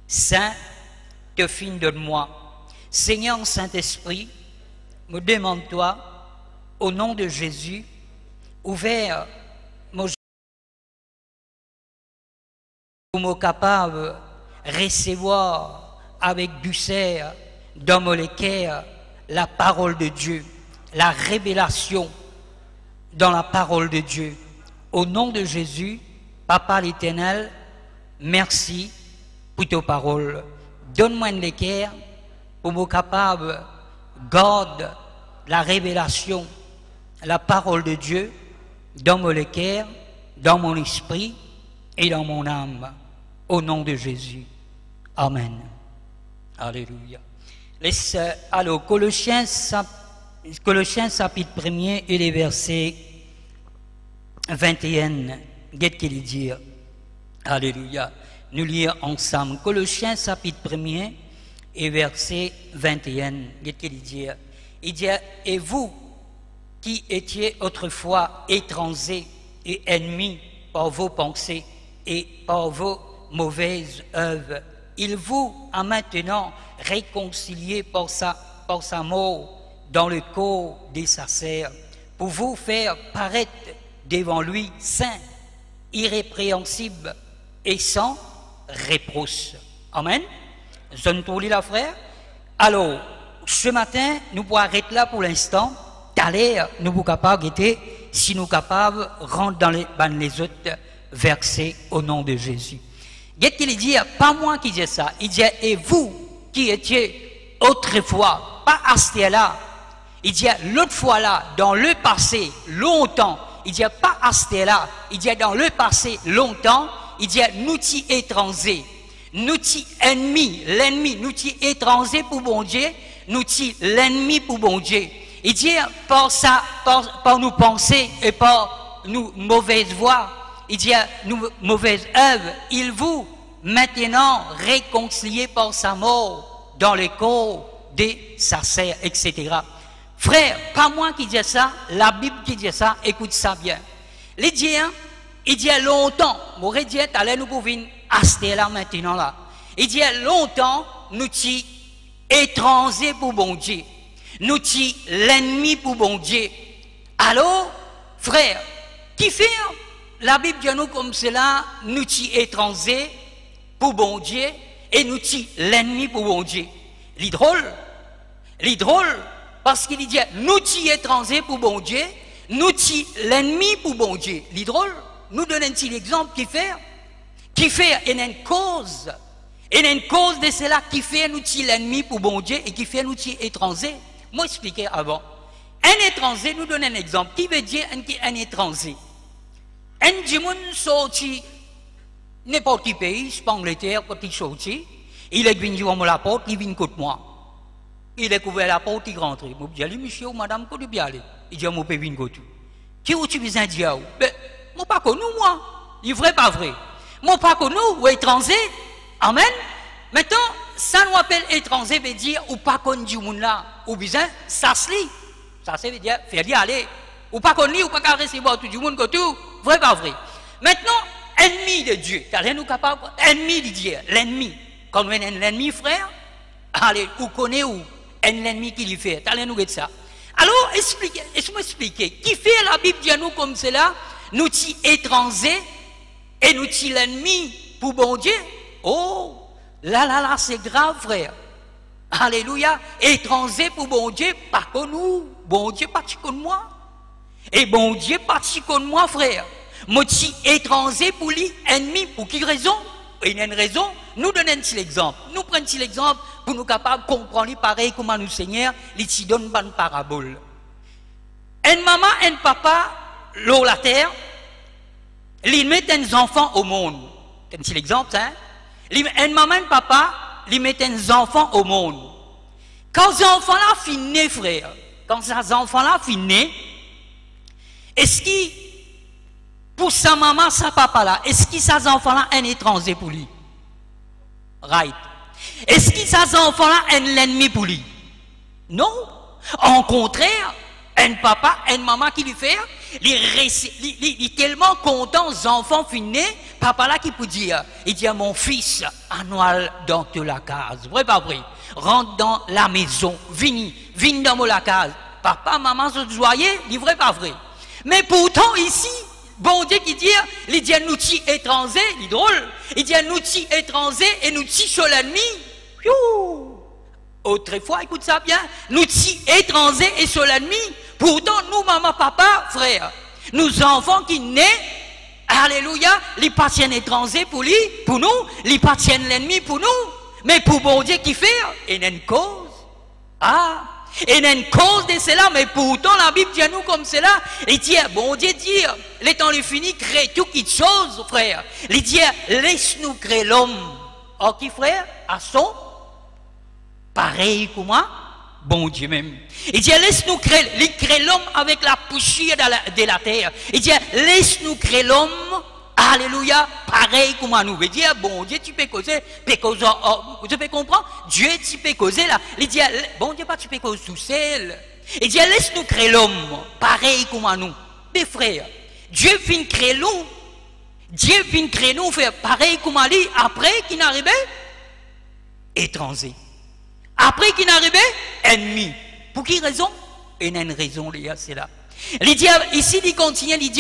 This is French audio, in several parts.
Saint, te fin de moi. Seigneur Saint-Esprit, me demande-toi, au nom de Jésus, ouvert mon pour me capable de recevoir avec douceur dans mon cœur la parole de Dieu, la révélation dans la parole de Dieu. Au nom de Jésus, Papa l'Éternel, merci pour tes paroles. Donne-moi une cœur pour me capable de garder la révélation, la parole de Dieu dans mon cœur, dans mon esprit et dans mon âme. Au nom de Jésus. Amen. Alléluia. Alors, Colossiens chapitre 1er et les versets 21. Qu'est-ce qu'il dit? Alléluia. Nous lisons ensemble. Colossiens chapitre 1er et verset 21. Qu'est-ce qu'il dit? Il dit, et vous qui étiez autrefois étrangers et ennemis par vos pensées et par vos mauvaises œuvres, il vous a maintenant réconcilié par sa mort dans le corps des sacerts, pour vous faire paraître devant lui saint, irrépréhensible et sans reproche. Amen. Je ne trouve la frère. Alors, ce matin, nous pouvons arrêter là pour l'instant. D'aller, nous sommes capables d'être, si nous sommes capables, rentrer dans les autres versets au nom de Jésus. Qu'est-ce qu'il dit? Pas moi qui dis ça. Il dit, et vous qui étiez autrefois, pas à ce là. Il dit, l'autre fois là, dans le passé, longtemps. Il dit, pas à ce là. Il dit, dans le passé, longtemps. Il dit, nous t'y étrangers, nous t'y ennemis, l'ennemi, nous t'y étrangers pour bon Dieu, nous t'y l'ennemi pour bon Dieu. Il dit, par nous penser et par nous mauvaises voies, il dit, nous mauvaises œuvres, il vous maintenant réconcilié par sa mort dans le corps des sacerts, etc. Frère, pas moi qui dis ça, la Bible qui dit ça, écoute ça bien. Les dieux, il dit longtemps, m'aurait dit, allez nous pour venir acheter là maintenant là. Il dit longtemps, nous t'y étrangers pour bon Dieu. Nous t'y l'ennemi pour bon Dieu. Alors, frère, qui fait la Bible dit nous comme cela, nous t'y étrangers pour bon Dieu et nous t'y l'ennemi pour bon Dieu. L'idrôle, parce qu'il dit nous t'y étrangers pour bon Dieu, nous t'y l'ennemi pour bon Dieu. L'idrôle, nous donne un petit exemple qui fait une cause de cela qui fait nous t'y l'ennemi pour bon Dieu et qui fait nous t'y étrangers. Moi expliquer avant. Un étranger, nous donne un exemple. Qui veut dire un étranger? Un dimanche sorti n'importe quel pays, je pense Angleterre, quand il sorti, il est venu à la porte, il vient contre moi. Il a couvert la porte, il rentre. Je dis, allez, monsieur ou madame, quand tu aller? Il dit, mon pays vient contre. Qui est-ce que tu veux dire? Ben, moi pas connu, moi. Il est vrai, pas vrai. Moi pas connu, ou étranger. Amen. Maintenant, ça nous appelle étranger, veut dire, ou pas connu du monde là. Ou bien, ça se lit. Ça veut dire, faire dire aller. Ou pas connu, ou pas qu'à recevoir tout du monde que tout. Vrai, pas vrai. Maintenant, ennemi de Dieu. T'as nous capable, ennemi de Dieu, l'ennemi. Quand on est l'ennemi, frère, allez, vous connaissez où? L'ennemi qui lui fait. T'as nous dire ça. Alors, laisse-moi expliquer. Qui fait la Bible dit à nous comme cela? Nous t'y étrangers et nous t'y l'ennemi pour bon Dieu. Oh, là, c'est grave, frère. Alléluia. Étranger pour bon Dieu, pas comme nous. Bon Dieu, pas comme moi. Et bon Dieu, pas comme moi, frère. Moi, t'y étranger pour lui, ennemi. Pour quelle raison? Il y a une raison. Nous donnons un petit exemple. Nous prenons un petit exemple pour nous capables de comprendre pareil comment nous Seigneur, il t'y donne une bonne parabole. Une maman, un papa, l'eau, la terre, ils mettent des enfants au monde. C'est un petit exemple, hein? Une maman, un papa, ils mettent des enfants au monde. Quand ces enfants-là finissent, frère, quand ces enfants-là finissent, est-ce qu'il, pour sa maman, sa papa-là, est-ce que ces enfants-là un étranger pour lui? Right. Est-ce que ces enfants-là un l'ennemi pour lui? Non. En contraire, un papa, une maman qui lui fait, il est tellement content, les enfants finissent, papa là qui peut dire, il dit à mon fils, annual dans la case, vrai pas vrai, rentre dans la maison, viens dans la case, papa, maman se joyeux, il vrai pas vrai. Mais pourtant ici, bon Dieu qui dit, il dit à nous ti étrangers, il est drôle, il dit à nous ti étrangers et nous ti sur l'ennemi. Autrefois, écoute ça bien, nous ti étrangers et sur l'ennemi. Pourtant, nous, maman, papa, frère, nous enfants qui naissent, alléluia, les patients étrangers pour lui, pour nous, les patients l'ennemi pour nous. Mais pour bon Dieu qui fait, il y a une cause. Ah, il y a une cause de cela, mais pourtant la Bible dit à nous comme cela. Il dit, bon Dieu dit, les temps les finis, crée toutes les choses, frère. Il dit, laisse-nous créer l'homme. Oh, qui frère? À son pareil comme moi, bon Dieu même. Il dit, laisse-nous créer l'homme avec la poussière de la terre. Il dit, laisse-nous créer l'homme, alléluia, pareil comme nous. Il dit, bon Dieu, tu peux causer, tu peux comprendre? Dieu, tu peux causer là. Il dit, bon Dieu, pas tu peux causer tout seul. Il dit, laisse-nous créer l'homme, pareil comme nous. Mes frères, Dieu vient créer nous. Dieu vient créer nous, faire pareil comme lui, après qu'il n'arrive étranger. Après qu'il n'arrive ennemi. Pour quelle raison? Il y a une raison, c'est là. Il dit, ici, il continue, il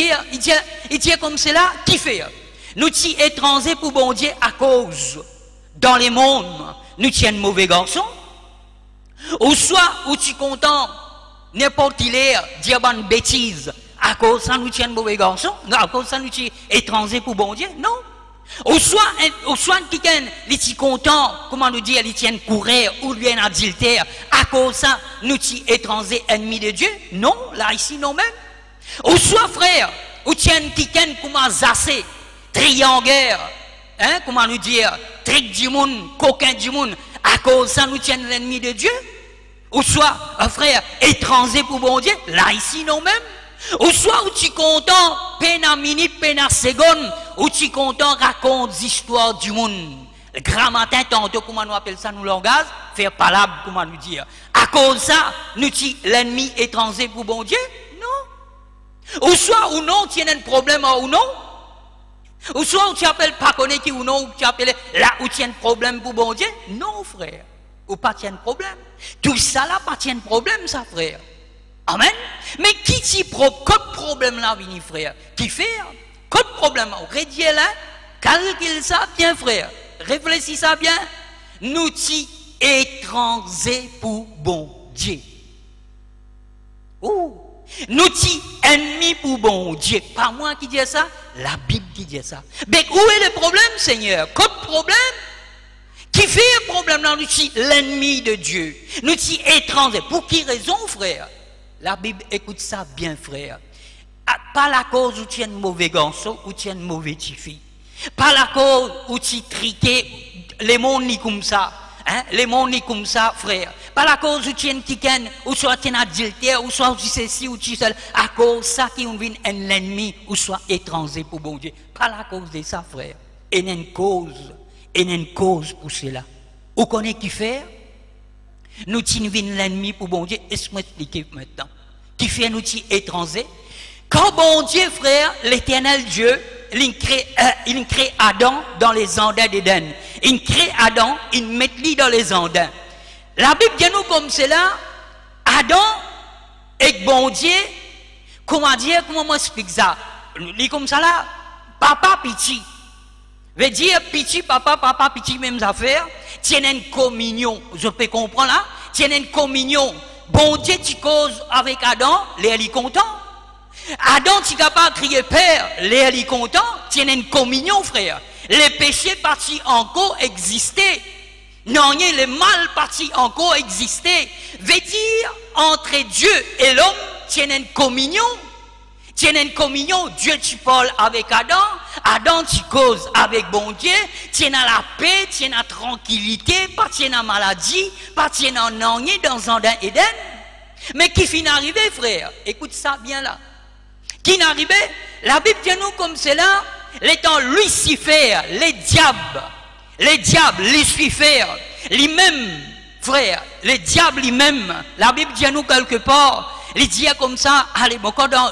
dit comme cela, qui fait? Nous sommes étrangers pour bon Dieu à cause, dans les mondes, nous sommes mauvais garçons. Ou soit, où tu es content, n'importe qui est, dire une bêtise, à cause ça, nous sommes mauvais garçons. Non, à cause ça, nous sommes étrangers pour bon Dieu. Non. Ou soit quelqu'un est content, comment nous dire, il tient courir ou bien adultère, à cause ça, nous sommes étrangers ennemis de Dieu. Non, là ici non même. Ou soit frère, ou tient quelqu'un comment zasser, triangle, hein, comment nous dire, trick du monde, coquin du monde, à cause ça, nous sommes l'ennemi de Dieu. Ou soit un frère étranger pour bon Dieu, là ici non même. Ou soit où tu es content, peine à minute, peine à seconde, où tu es content, raconte l'histoire du monde. Le grand matin, tantôt, comment nous appelle ça, nous langage, faire palabre, comment nous dire. À cause de ça, nous sommes l'ennemi étranger pour bon Dieu? Non. Ou soit ou non, tu as un problème ou non. Ou soit où tu appelles pas connaître qui ou non, ou tu appelles là où tu as un problème pour bon Dieu? Non, frère. Ou pas tu as un problème. Tout ça là, pas tu as un problème, ça, frère. Amen. Mais qui t'y quel problème là, vini frère? Qui fait? Quel problème? Rédiez là, calcule ça bien, frère. Réfléchis ça bien. Nous t'y étrangers pour bon Dieu. Ouh. Nous t'y ennemis pour bon Dieu. Pas moi qui dis ça, la Bible qui dit ça. Mais où est le problème, Seigneur? Quel problème? Qui fait un problème là? Nous t'y l'ennemi de Dieu. Nous t'y étrangers. Pour qui raison, frère? La Bible, écoute ça bien, frère. Pas la cause où tu es un mauvais garçon, ou tu es une mauvaise fille. Pas la cause où tu triquais, les mondes ni comme ça. Hein? Les mondes ni comme ça, frère. Pas la cause où tu es un kiken, ou soit tu es un adultère, ou soit tu sais ci, ou tu sais. À cause ça qui vient un ennemi, ou soit étranger pour bon Dieu. Pas la cause de ça, frère. Il y a une cause. Il y a une cause pour cela. Vous connaissez qui fait? Nous sommes l'ennemi pour bon Dieu. Est-ce que je m'explique maintenant? Qui fait nous étrangers? Quand bon Dieu, frère, l'éternel Dieu, il crée Adam dans les jardins d'Éden. Il crée Adam, il met lui dans les jardins. La Bible dit nous comme cela, Adam et bon Dieu, comment dire, comment m'explique ça? Il dit comme ça là, papa piti. Veut dire piti, papa piti, mêmes affaires. Tiens une communion, je peux comprendre là, tiens une communion. Bon Dieu, tu causes avec Adam, Léa est content. Adam, tu n'as pas crié Père, Léa est content, tiens une communion, frère. Les péchés partis encore existaient. Non, le mal parti encore existait. Veut dire, entre Dieu et l'homme, tiens une communion. Tiens une communion, Dieu tu parles avec Adam, Adam tu causes avec bon Dieu, tiens la paix, tiens la tranquillité, pas tiens la maladie, pas tiens en ennui dans un Éden. Mais qui finit arrivé, frère? Écoute ça bien là. Qui n'arrivait? La Bible dit nous comme cela, l'étant Lucifer, les diables, Lucifer, lui-même, frère, les diables lui-même, la Bible dit nous quelque part, il dit comme ça, allez, bon, quand dans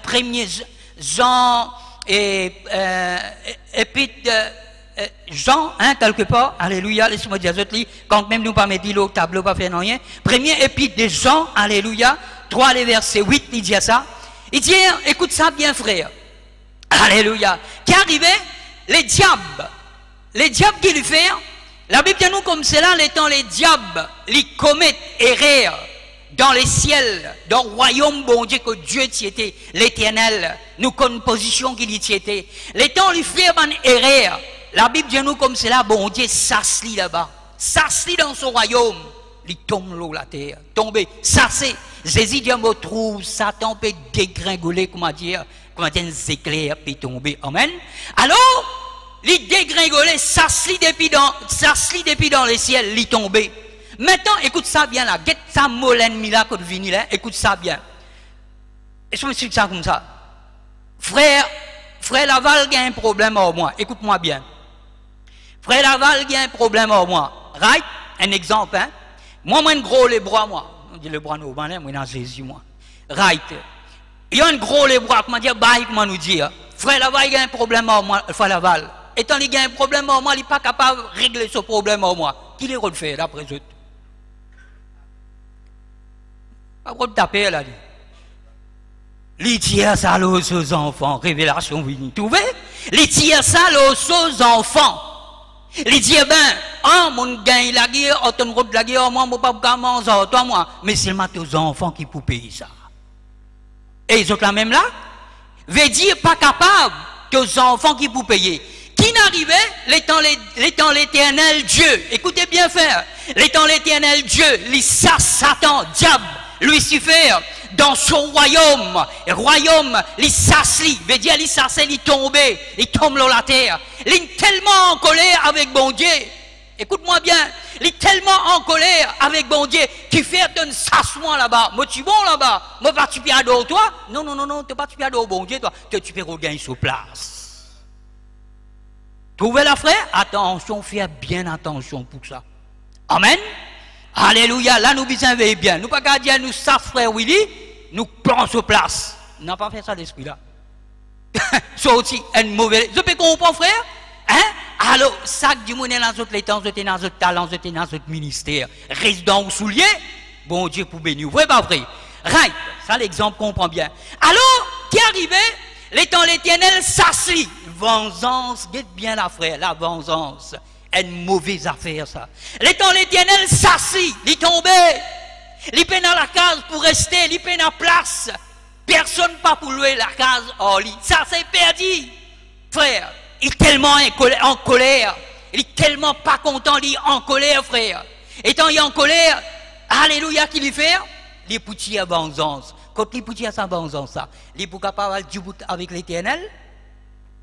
premier Jean et épître Jean, hein, quelque part, alléluia, laisse-moi dire ça, quand même nous pas mettre au tableau, pas faire rien. Premier épître de Jean, alléluia, 3, les versets 8, il dit ça. Il dit, écoute ça bien, frère. Alléluia. Qui arrivait, les diables qui lui font, la Bible dit nous comme cela, l'étant les diables, les comètes errèrent dans les ciels, dans le royaume, bon Dieu, que Dieu t'y était, l'éternel, nous connaissons une position qu'il y était. L'étant les frères errèrent, la Bible dit nous comme cela, bon Dieu, s'assit là-bas, s'assit dans son royaume, il tombe l'eau, la terre, tomber, s'assit. Jésus dit, me trouve, Satan peut dégringoler, comment dire, des éclairs peut tomber. Amen. Alors, il dégringolait, s'assit depuis dans les ciels, il tombait. Maintenant, écoute ça bien là, get ça mot l'ennemi là, quand tu là, écoute ça bien. Et je me suis dit ça comme ça. Frère Laval, il y a un problème en moi, écoute-moi bien. Frère Laval, il y a un problème en moi. Right? Un exemple, hein? Moi, un gros les bras, moi. On dit le bras, nous, moi, dans Jésus, moi. Right? Il y a un gros les bras, comment dire, bah, comment nous dire. Frère Laval, il y a un problème en moi, frère Laval. Étant il y a un problème en moi, il n'est pas capable de régler ce problème en moi. Qui les refait, d'après eux? Pas de taper, là. Les tiers ça aux enfants, révélation, vous trouvez? Les tiers ça aux enfants. Il dit, mon gain, il a guerre, on route la guerre, moi, mon papa, toi, moi. Mais c'est seulement aux enfants qui peuvent payer ça. Et ils sont là même là? Veut dire pas capable aux enfants qui peuvent payer. Qui n'arrivait, l'étant l'éternel Dieu. Écoutez bien faire. L'étant l'éternel Dieu, les Satan, diable, Lucifer, dans son royaume, les s'assit, veut dire les s'assit, les tombe dans la terre. Il est tellement en colère avec bon Dieu. Écoute-moi bien, il est tellement en colère avec bon Dieu qui fait un s'assoir là-bas. Moi, tu es bon là-bas. Moi, pas tu peux adorer toi? Non, tu pas tu peux adorer bon Dieu, toi. Tu peux regagner sur place. Trouvez la frère? Attention, fais bien attention pour ça. Amen. Alléluia. Là, nous besoin veiller bien. Nous pas dire nous ça, frère Willy, nous prenons sur place. Nous n'avons pas fait ça l'esprit là. C'est aussi une mauvaise. Je peux comprendre, frère? Hein? Alors, ça du monde dans notre temps, dans notre talent, dans notre ministère, résident ou soulier, bon Dieu pour bénir. Vrai pas vrai? Right. Ça l'exemple qu'on comprend bien. Alors, qui arrivait? L'étant l'éternel s'assit. Vengeance, guette bien la frère, la vengeance. Une mauvaise affaire ça. L'étant l'éternel s'assit, il tombé. Il peine dans la case pour rester, il peine dans la place. Personne pas pour louer la case en lit. Ça c'est perdu. Frère, il est tellement en colère. Il est tellement pas content, il est en colère, frère. Étant il est en colère, alléluia, qu'il lui fait? Il est pouti à vengeance. Quand il est pouti à sa vengeance, il est pas capable de jouer avec l'éternel.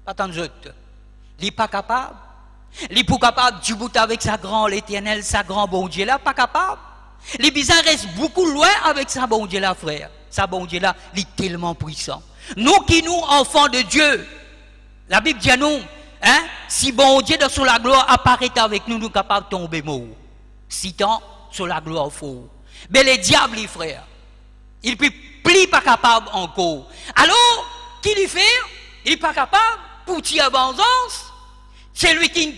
Attends, il n'est pas capable. Il n'est pas capable de jouer avec sa grand l'éternel, sa grand bon Dieu là, pas capable. Les bizarres restent beaucoup loin avec sa bon Dieu là, frère. Sa bon Dieu là, il est tellement puissant. Nous qui nous, enfants de Dieu, la Bible dit à nous, hein, si bon Dieu dans la gloire apparaît avec nous, nous sommes capables de tomber mort. Si tant, sur la gloire faux. Mais les diables, les frères, ils ne peuvent plus pas capable encore. Alors, qui lui fait? Il n'est pas capable pour tirer vengeance. C'est lui qui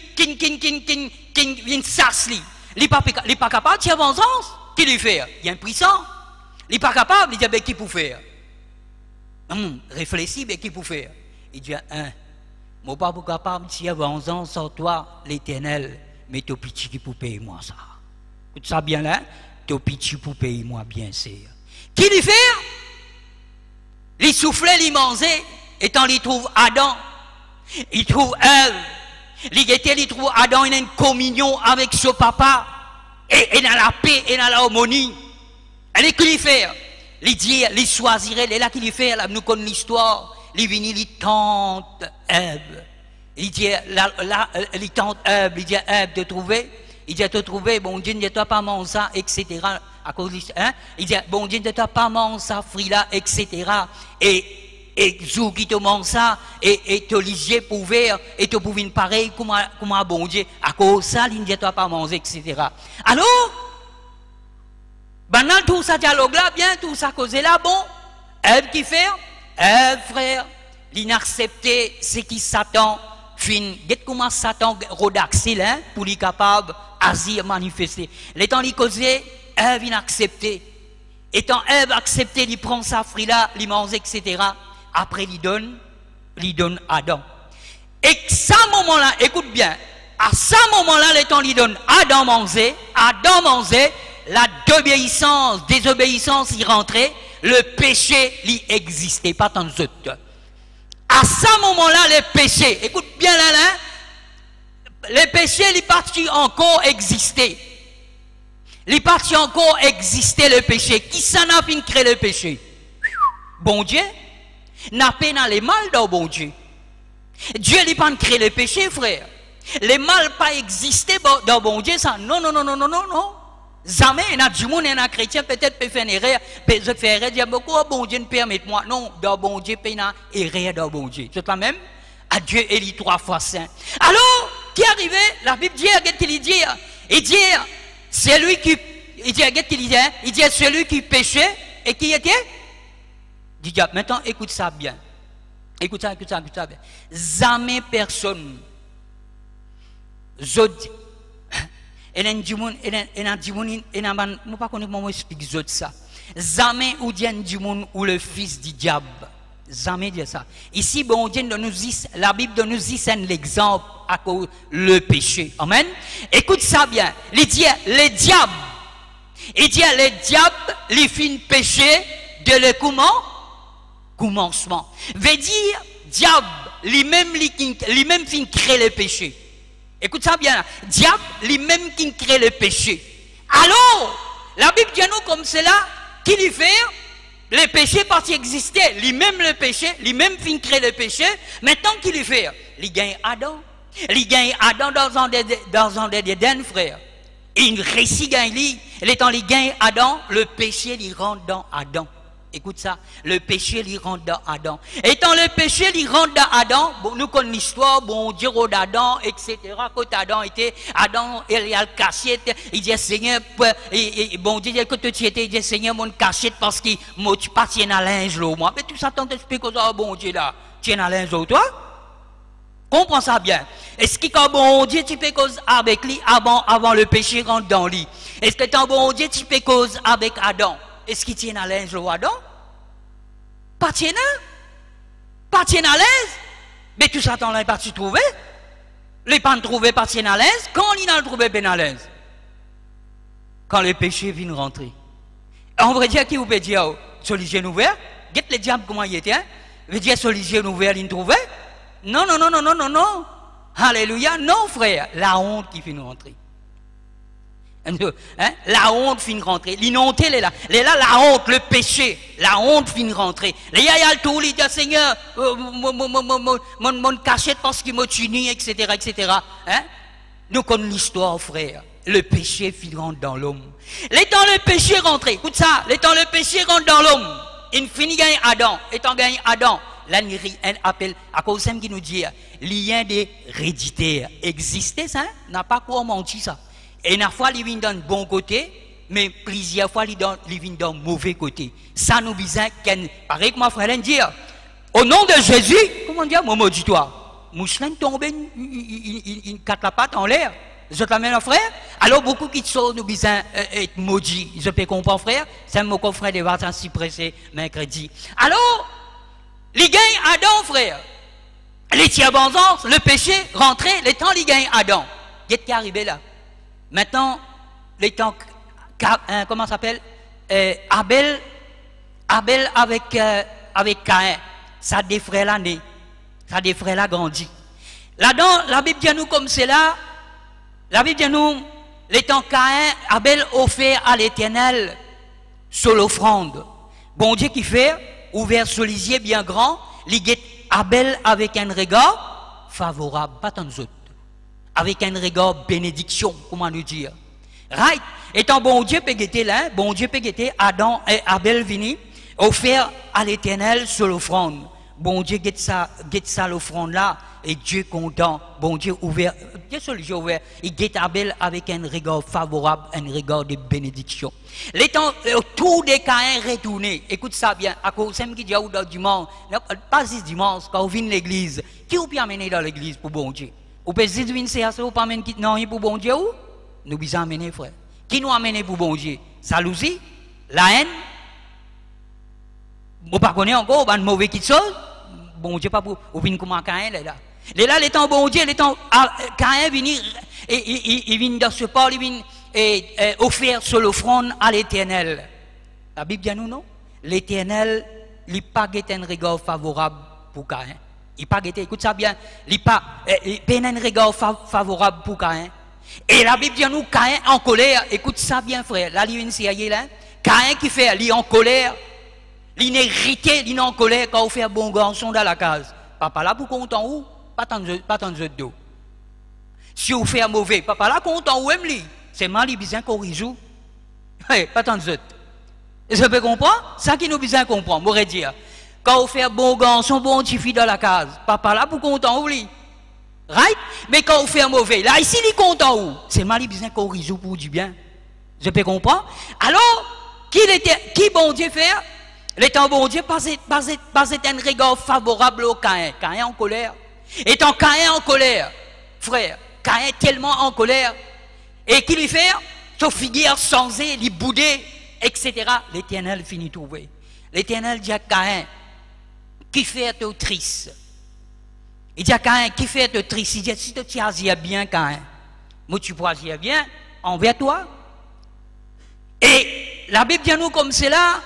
vient s'asseoir. Il n'est pas capable de tirer vengeance. Qui lui fait? Il est impuissant. Il n'est pas capable. Il dit, ben, qui peut faire? Réfléchis, ben, qui peut faire? Il dit, moi pas capable de tirer vengeance sur toi, l'éternel, mais t'es petit qui peut payer moi ça. Écoute ça bien là, t'es petit pour payer moi bien sûr. Qui lui fait? Il soufflait, il mangeait, et quand il trouve Adam, il trouve Ève. Il trouve Adam, il a une communion avec son papa, et dans la paix, et dans l'harmonie. Et qu'il lui fait? Il dit, il choisirait, et là qu'il lui fait, là, nous connaissons l'histoire, il vient, il tente Ève. Il dit, il tente Ève, il dit, Ève, te trouver? Il dit, te trouver, bon Dieu, ne t'a pas mangé ça, etc. À cause de, hein? Il dit, bon Dieu, ne t'a pas mangé ça, fruit là, etc. Et jour qui te mange ça, et te lisier pour faire, et te pouvez pareil, comme un bon Dieu. À cause de ça, il ne t'a pas mangé, etc. Alors, bah, pendant tout ça dialogue là, bien, tout ça causé là, bon, Ève qui fait? Ève, frère, l'inaccepté, c'est qui Satan, fin, get comment Satan rodaxil, hein, pour lui capable, agir, manifester. Les temps li causé, Ève inaccepté. Étant Ève accepté, il prend sa fruit là, il mange, etc. Après, il donne Adam. Et ce moment-là, écoute bien, à ce moment-là, les temps, il donne Adam manger, la désobéissance y rentrait, le péché y existait, pas tant d'autres. À ce moment-là, les péchés, écoute bien là, les péchés, ils partent encore exister. Il partit encore exister le péché. Qui s'en a fait créer le péché? Bon Dieu n'a pas dans les mal dans bon Dieu. Dieu n'a pas créé le péché, frère. Les mal pas existé dans bon Dieu, ça. Non. Jamais, il y a du monde, il y a un chrétien, peut-être peut faire une erreur, peut faire erreur, dire, pourquoi bon Dieu ne permet moi? Non, dans bon Dieu, il y a une erreur dans bon Dieu. C'est la même. À Dieu, il est 3 fois saint. Alors, qui est arrivé? La Bible dit, qu'est-ce qu'il dit? Il dit, c'est lui qui, il dit, celui qui péchait et qui était? Dit, maintenant, écoute ça bien. Écoute ça bien. Jamais personne, zod, et n'a dit, je ne pas connaître comment expliquer ça. Jamais ou dit du monde ou le fils du diable. Jamais dire ça. Ici, bon Dieu, la Bible nous dit c'est l'exemple à cause le péché. Amen. Écoute ça bien. Il dit les diables. Il dit les diables, les fins péché de le commencement. Veut dire diable, lui-même fin crée le péché. Écoute ça bien. Diable, lui-même qui crée le péché. Alors, la Bible dit nous comme cela, qui lui fait? Le péché parti exister, lui-même le péché, lui-même fin créer le péché. Maintenant, qui lui fait? Il gagne Adam. Il gagne Adam dans un d'Éden, frère. Il réussit gagne lui. L'étant il gagne Adam, le péché il rentre dans Adam. Écoute ça, le péché il rentre dans Adam. Étant le péché il rentre dans Adam, bon, nous connaissons l'histoire, bon Dieu d'Adam, etc. Quand Adam était, Adam il a le cachette, il dit Seigneur, bon Dieu que tu étais, il dit Seigneur mon cachette parce que moi tu pas tiens à linge là, moi. Mais tout ça t'explique que ça bon Dieu là, tiens à linge là, toi? Comprends ça bien. Est-ce que quand bon Dieu tu peux cause avec lui avant le péché rentre dans lui? Est-ce que quand bon Dieu tu peux cause avec Adam? Est-ce qu'il tient à l'aise le Adam? Pas tient à l'aise. Mais tout ça, t'en as pas trouvé. Les pas trouvé pas tient à l'aise. Quand il a trouvé bien à l'aise? Quand le péché vient rentrer. On va dire qui vous peut dire, sur les yeux ouverts, guette les diables comment il était, hein? Veut dire sur les yeux ouverts, il trouvait? Non. Alléluia, non frère. La honte qui vient rentrer. Hein? La honte finit rentrer. L'inonté, elle est là. Elle est là, la honte, le péché. La honte finit rentrer. Il y a le tout, il dit Seigneur, mon cachette parce qu'il m'a tué, etc. Hein? Nous connaissons l'histoire, frère. Le péché finit rentrer dans l'homme. L'étant le péché rentré, écoute ça, l'étant le péché rentre dans l'homme, il finit gagner Adam. Étant gagné Adam, là, il appelle, à cause de ce qu'il nous dit, lien d'héréditaire. Existait ça, n'a pas quoi mentir ça. Et une fois, il vient dans le bon côté, mais plusieurs fois, il vient dans le mauvais côté. Ça nous besoin pareil que ma frère dit, au nom de Jésus, comment dire, moi, dis-toi, Mousselin tombe, il casse la patte en l'air. Je te l'amène, frère. Alors, beaucoup qui sont, nous besoin être maudits. Je peux comprendre, frère. C'est mon confrère de vacances si pressé, mercredi. Alors, les gagne Adam, frère. Les tiers bonzance, le péché, rentrer, les temps, les gagne Adam. Qu'est-ce qui est arrivé là? Maintenant, les temps, comment ça s'appelle? Abel avec Caïn, ça des frères là né, ça des frères là grandi. Là-dedans, la Bible dit nous comme c'est là, la Bible dit nous, les temps Caïn, Abel offert à l'Éternel sur l'offrande. Bon Dieu qui fait, ouvert sur les yeux bien grand, il guette Abel avec un regard favorable, pas tant d'autres. Avec un regard bénédiction, comment nous dire. Right? Étant bon Dieu peut guetter là, bon Dieu peut guetter Adam et Abel vini, offert à l'Éternel sur l'offrande. bon Dieu get ça l'offrande là, et Dieu content, bon Dieu ouvert, Dieu sur le Dieu ouvert, il get Abel avec un regard favorable, un regard de bénédiction. Les temps, tout des Caïn retourné, écoute ça bien, à cause de qui dit dans dimanche, pas ce dimanche, quand on vient à l'église, qui vous peut amener dans l'église pour bon Dieu? Ou peut dire que c'est ça, ou pas amener non pour bon Dieu ou? Nous bisons amener frère. Qui nous amène pour bon Dieu? Jalousie, la haine. Vous ne connaissez pas encore, vous mauvais qui chose. Bon Dieu, pas pour vous comment Caïn là. Là, les temps bon Dieu, les temps Caïn vient il vient dans ce port, il vient offrir sur l'offrande à l'Éternel. La Bible dit nous non. L'Éternel, il n'a pas un regard favorable pour Caïn. Il pas écoute ça bien, il pas un regard favorable pour Caïn. Et la Bible dit nous Caïn en colère, écoute ça bien frère. Là il y a là, Caïn qui fait il en colère, il est irrité, il est en colère quand on fait un bon garçon dans la case. Papa là pour content où? Pas tant de dos. Si on fait un mauvais, papa là content où aime lui? C'est mal il besoin corriger. Pas tant de je peux comprendre? Ça qui nous besoin comprendre, m'aurait dire. Quand on fait un bon garçon, bon petit fille dans la case, papa là pour content où lui? Right? Mais quand on fait un mauvais, là ici il est content où? C'est mal il besoin corriger pour du bien. Je peux comprendre? Alors, qui bon Dieu fait? L'étant bon Dieu, pas un regard favorable au Caïn. Caïn en colère. Étant Caïn en colère, frère, Caïn tellement en colère, et qu'il lui fait, son figure changée, il boudé, etc. L'Éternel finit trouver. L'Éternel dit à Caïn, qui fait te triste? Il dit à Caïn, qui fait te triste? Il dit, si tu agis bien, Caïn, moi tu peux agir bien envers toi. Et la Bible dit à nous comme cela,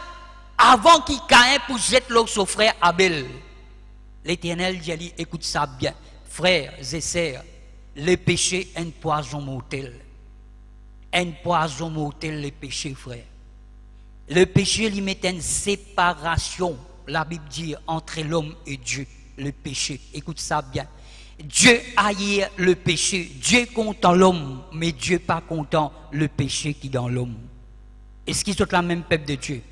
avant qu'il Caïn pour jeter l'eau sur frère Abel. L'Éternel dit, écoute ça bien, frères et sœurs, le péché est un poison mortel. Un poison mortel, le péché, frère. Le péché lui met une séparation, la Bible dit, entre l'homme et Dieu. Le péché, écoute ça bien. Dieu haït le péché. Dieu content l'homme, mais Dieu pas content le péché qui est dans l'homme. Est-ce qu'ils sont la même peuple de Dieu?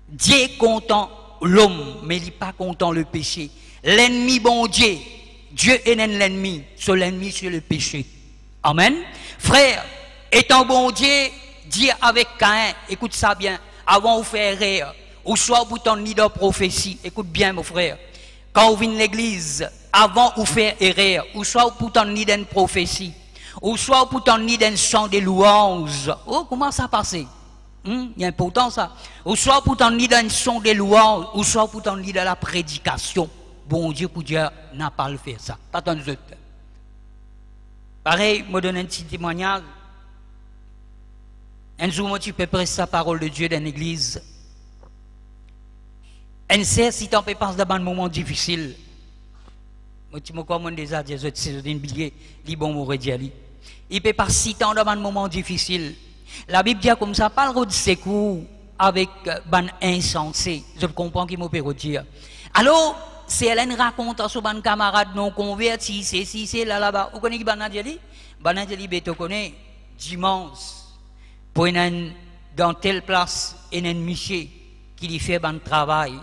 Dieu content l'homme, mais il n'est pas content le péché. L'ennemi bon Dieu, Dieu est l'ennemi, sur l'ennemi c'est le péché. Amen. Frère, étant bon Dieu, dire avec Caïn, écoute ça bien, avant de faire rire, ou soit pour ton nid de prophétie, écoute bien mon frère, quand vous venez à l'église, avant de faire erreur, ou soit pour ton nid d'une prophétie, ou soit pour ton nid d'un chant de louanges. Oh, comment ça passe? Il y a important ça. Ou soit pour ton nid d'un chant de louanges, ou soit pour ton nid de la prédication. Bon Dieu, pour Dieu, n'a pas le fait ça. Pas tant de autres. Pareil, je donne un petit témoignage. Un jour, moi, tu peux prêcher la parole de Dieu dans l'église. Un sait si tu peux passer dans un moment difficile. Moi, tu me commandes déjà, je te dis, billet, li bon, m'aurait dit, il peut passer si dans un moment difficile. La Bible dit comme ça, pas le de secours avec ban insensé. Je comprends qu'il m'a peut dire. Alors, si elle raconte à son camarade non converti, c'est là-bas. Vous connaissez qui Banadjeli? Banadjeli, tu connais, dimanche, pour dans telle place, il y a un monsieur qui lui fait un travail.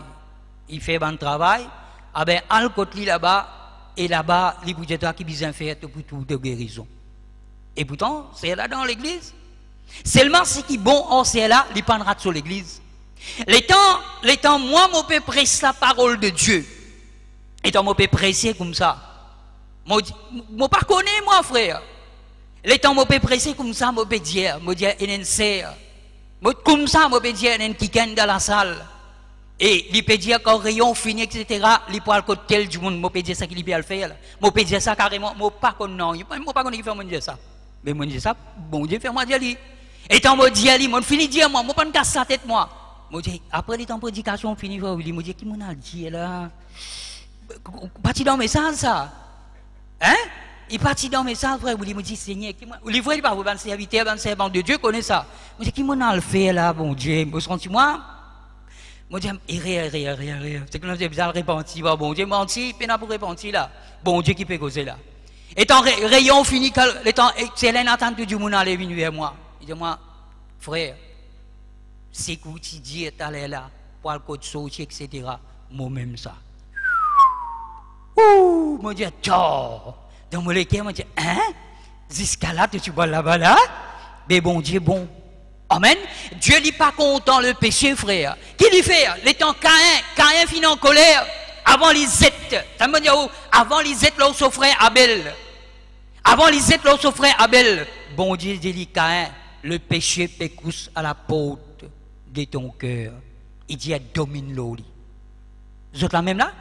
Il fait un travail, ah ben, al côté là-bas, et là-bas, les budgétaires qui besoin faire pour tout de guérison. Et pourtant, c'est là dans l'église. Seulement, ce qui est bon, c'est là, il prendra sur l'église. Les temps, moi, je peux prêcher la parole de Dieu. Et tant, je peux prêcher comme ça. Je ne pas connais, moi, frère. Les temps, je peux prêcher comme ça, je peux dire, il y a une sœur. Comme ça, je peux dire, il y a une quelqu'un dans la salle. Et il peut dire quand rayon fini, etc., il peut aller tel du monde, je peux dire ça qu'il peut le faire. Je peux dire ça carrément, je ne pas connais, je pas connais qui fait dire ça. Mais je dis ça, bon Dieu, fais-moi dire lui. Et tant que je dis, je finis de dire moi, je ne pas me casser la tête moi. Je dis, après les temps de prédication, je finis, je dis, qui m'a dit là? Parti dans le message ça. Hein? Il partit dans le message, frère, il me dit, Seigneur, il voit pas, vous êtes serviteur, vous êtes servant de Dieu, connaît ça. Je dis, qui m'a le fait là, bon Dieu? Je me suis moi. Je dis, rien. C'est que nous avons besoin de repentir. Bon Dieu, menti, il n'a pas repentir là. Bon Dieu qui peut causer là. Et tant rayon fini, c'est l'attente du monde aller venir vers moi. Il dit, moi, frère, c'est que tu dis, tu allais là, pour le code sortir, etc. Moi-même ça. Ouh, mon Dieu, tort. Dans mon cœur, mon Dieu, hein? Jusqu'à là, tu vois là-bas, là? Mais bon Dieu, bon. Amen. Dieu n'est pas content le péché, frère. Qui lui fait? Les temps Caïn finit en colère. Avant Lisette. Ça veut dire où? Avant Lisette, là où son frère Abel. Avant Lisette, là où son frère Abel. Bon Dieu dit, Caïn, le péché pécousse à la porte de ton cœur. Il dit, domine l'oli. Vous êtes là même là?